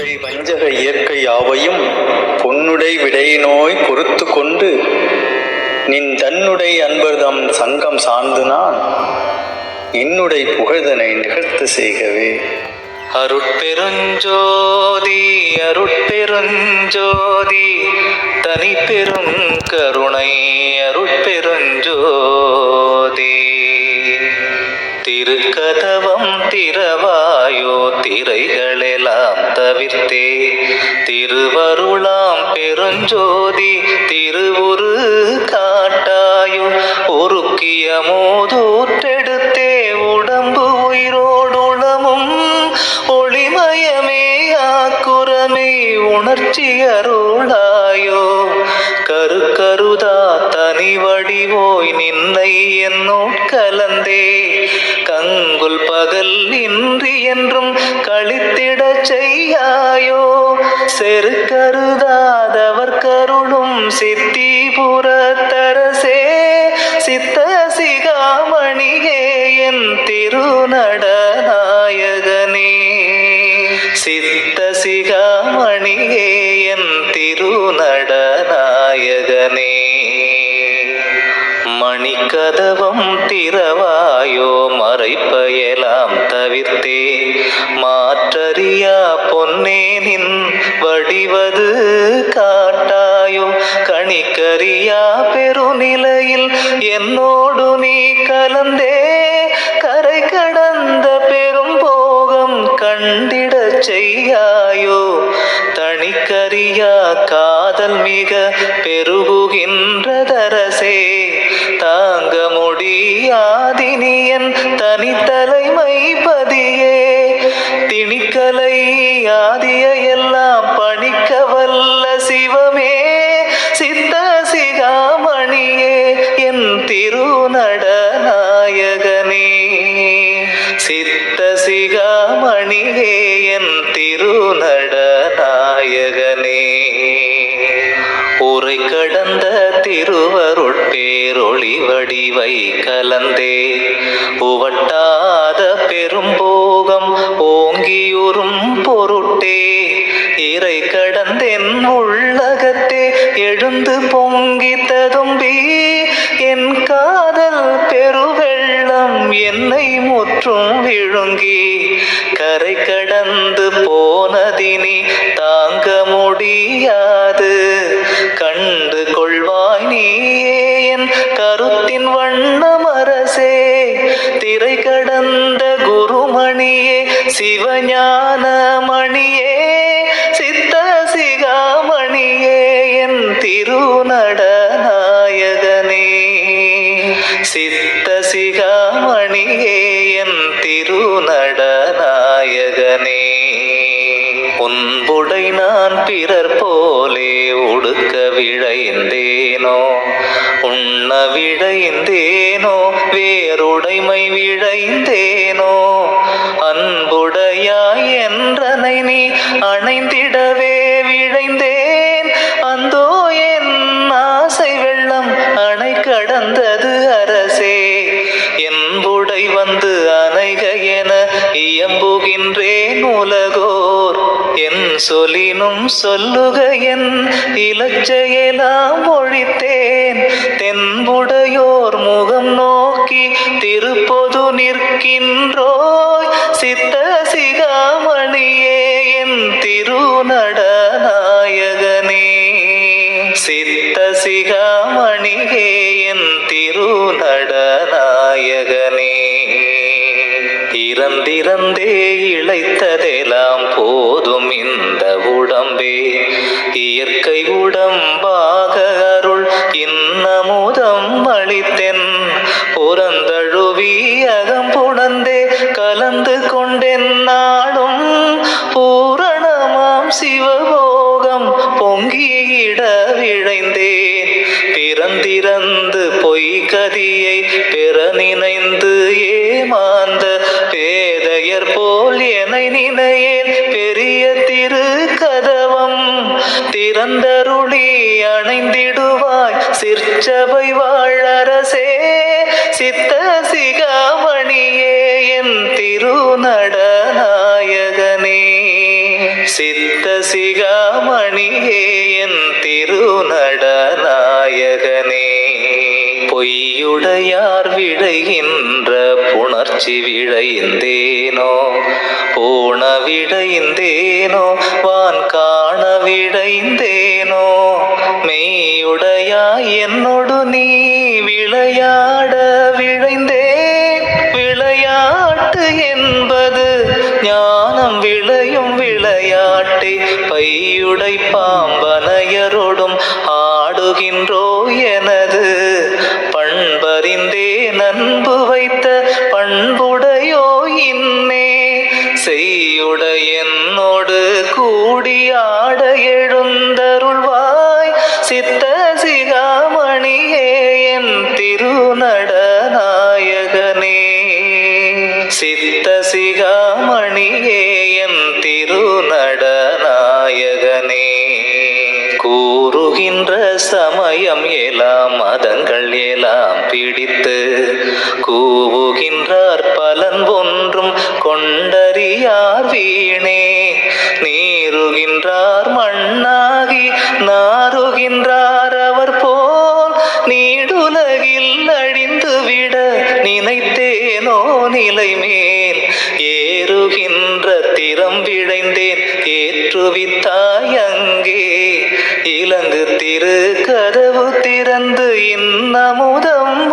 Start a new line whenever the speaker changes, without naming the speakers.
பொருளுடை வஞ்சக இயற்கை யாவையும் பொன்னுடை விடையினோய் பொறுத்து கொண்டு நின் தன்னுடை அன்பர்தம் சங்கம் சார்ந்து நான் என்னுடை புகழ்தனை நிகழ்த்து செய்கவே.
அருட்பெருஞ்சோதி அருட்பெருஞ்சோதி தனி பெரும் கருணை அருட்பெருஞ்சோதி. திருக்கதவம் திறவாயோ திரைகளெல்லாம் தவிர்த்தே திருவருளாம் பெருஞ்சோதி திருவுரு காட்டாயோ. ஒருக்கிய மூதூற்றெடுத்தே உடம்பு உயிரோடுளமும் ஒளிமயமே ஆக்குரமே உணர்ச்சி அருளாயோ. கருதா தனி வடிவோய் நின்னை என்னோட்கலந்தே கங்குல் பகல் இன்றி என்றும் கழித்திடச் செய்யாயோ. செருக்கருதாதவர் கருளும் சித்திபுரத்தரசே சித்த சிகாமணியே என் திருநடநாயகனே. சித்த சிகாமணியே என் திருநடநாயகனே. மணிக்கதவம் திறவாயோ மறைப்பயலாம் தவிர்த்தே மாற்றறியா பொன்னே நின் வடிவது காட்டாயோ. கணிக்கறியா பெருநிலையில் என்னோடு நீ கலந்தே கரை கடந்த பெரும் போகம் கண்டிடச் செய்யாயோ. தணிக்கறியா காதல் மிக பெருகுகின்றதரசே தாங்க முடியாதினியன் தனித்தலைமை பதியே. திணிக்கலை ஆதிய எல்லாம் பணிக்க வல்ல சிவமே சித்த சிகாமணியே என் திருநடநாயகனே. சித்த சிகாமணியே என் திருநடநாயகனே. உரை கடந்த திருவருட்பேரொளி வடிவை கலந்தே உவட்டாத பெரும்போகம் ஓங்கியுறும் பொருட்டே இறை கடந்தென் உள்ளகத்தே எழுந்து பொங்கி ததும்பி என் காதல் பெருவெள்ளம் என்னை முற்றும் விழுங்கி கரை கடந்து போனதினி தாங்க முடியாது. கண்டு கொள்வாய் நீயே என் கருத்தின் வண்ணமரசே திரை கடந்த குருமணியே சிவஞான மணியே சித்த சிகாமணியே என் திருநடநாயகனே. சித்த சிகாமணியே என் திருநடநாயகனே. உன்புடை நான் பிறர் போலே உடுக்க விழைந்தேனோ உண்ண விழைந்தேனோ வேறுடைமை விழைந்தேனோ. அன்புடையாய் என்றனை நீ அணைந்திடவே விழைந்தேன் அந்தோ என் ஆசை வெள்ளம் அணை கடந்தது அரசே. என்புடை வந்து அணைக என இயம்புகின்றேன் உலகோர் என் சொலினும் சொல்லுக என் இலச்சையெல்லாம் ஒழித்தேன். தென்புடையோர் முகம் நோக்கி திருப்பொது நிற்கின்றோய் சித்த சிகாமணியே என் திருநடநாயகனே. சித்த சிகாமணியே என் திருநடநாயகனே. இறந்திறந்தே இழைத்ததெல்லாம் போதும் இந்த உடம்பே இயற்கை உடம்பாக அருள் இன்னமுதம் அளித்தென் புறந்தழுவி அகம்புணர்ந்தே கலந்து கொண்டென் நாடும் பூரணமாம் சிவபோகம் பொங்கியிட விழைந்தேன். பிறந்திறந்து பொய்கதியை பெற நினைந்து ஏமாந்த பேதையர் போல் என்னை நினையேன் பெரிய திருக்கதவம் திறந்தருளி அணைந்திடுவாய் சிற்சபை வாழரசே சித்த சிகாமணியே என் திருநடநாயகனே. சித்த சிகாமணியே என் திருநடநாயகனே. பொய்யுடையார் விழைகின்ற புணர்ச்சி விழைந்தேனோ, போன விழைந்தேனோ, வான் காண விழைந்தேனோ. மெய்யுடையாய் என்னொடு நீ விளையாட விழைந்தேன். விளையாட்டு என்பது ஞானம் விளையும் விளையாட்டே. பையுடை பாம்பனையரோடும் ஆடுகின்றோ எனது பண்பறிந்தே நண்பு வைத்த பண்புடையோ இன்னே. செய்யுடை என்னோடு கூடியாட எழுந்தருள்வாய். சித்த சிகாமணியே என் திருநடநாயகனே. சித்த சிகாமணியே என் திருநடநாயகனே. கூறுகின்ற சமயம் எல்லாம் மதங்கள் எல்லாம் பிடித்து கூவுகின்றார் பலன் ஒன்றும் கொண்டறியார் வீணே. நீருகின்றார் மண்ணாகி நாறுகின்றார் அவர் போல் நீடுலகில் அழிந்துவிட நினைத்தேனோ நிலை மேல். ஏறுகின்ற திறம் விழைந்தேன் ஏற்றுவித்தாய் அங்கே. இலங்கு திரு கதவு திறந்து இன்னமுதம்